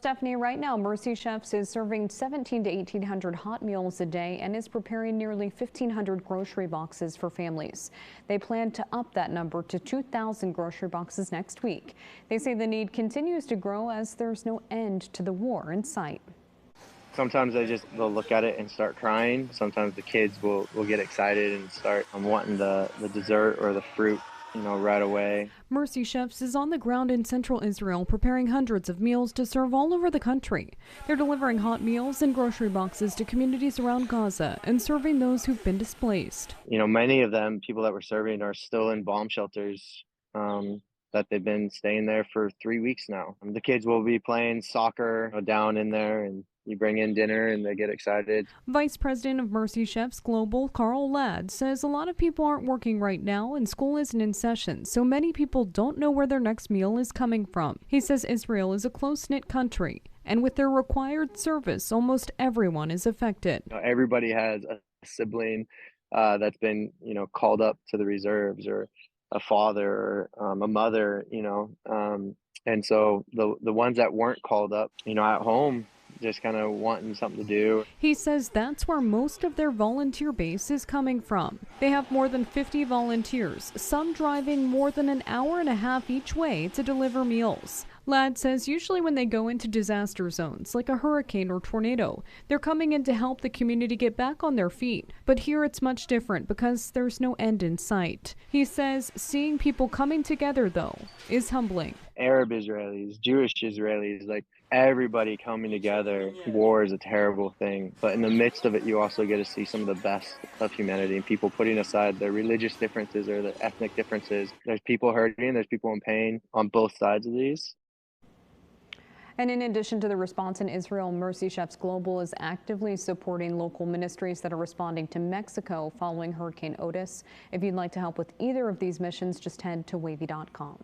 Stephanie, right now, Mercy Chefs is serving 1,700 to 1,800 hot meals a day and is preparing nearly 1,500 grocery boxes for families. They plan to up that number to 2,000 grocery boxes next week. They say the need continues to grow as there's no end to the war in sight. Sometimes they'll look at it and start crying. Sometimes the kids will get excited and start wanting the dessert or the fruit, right away. Mercy Chefs is on the ground in central Israel preparing hundreds of meals to serve all over the country. They're delivering hot meals and grocery boxes to communities around Gaza and serving those who've been displaced. Many of them, people that we're serving, are still in bomb shelters. That they've been staying there for 3 weeks now. The kids will be playing soccer down in there, and you bring in dinner and they get excited. Vice President of Mercy Chefs Global, Carl Ladd, says a lot of people aren't working right now and school isn't in session, so many people don't know where their next meal is coming from. He says Israel is a close-knit country, and with their required service, almost everyone is affected. Everybody has a sibling that's been, called up to the reserves, or a father, or a mother, and so the ones that weren't called up, at home, just kind of wanting something to do. He says that's where most of their volunteer base is coming from. They have more than 50 volunteers, some driving more than an hour and a half each way to deliver meals. Ladd says usually when they go into disaster zones, like a hurricane or tornado, they're coming in to help the community get back on their feet. But here it's much different because there's no end in sight. He says seeing people coming together, though, is humbling. Arab Israelis, Jewish Israelis, like everybody coming together. War is a terrible thing, but in the midst of it, you also get to see some of the best of humanity and people putting aside their religious differences or the ethnic differences. There's people hurting, there's people in pain on both sides of these. And in addition to the response in Israel, Mercy Chefs Global is actively supporting local ministries that are responding to Mexico following Hurricane Otis. If you'd like to help with either of these missions, just head to wavy.com.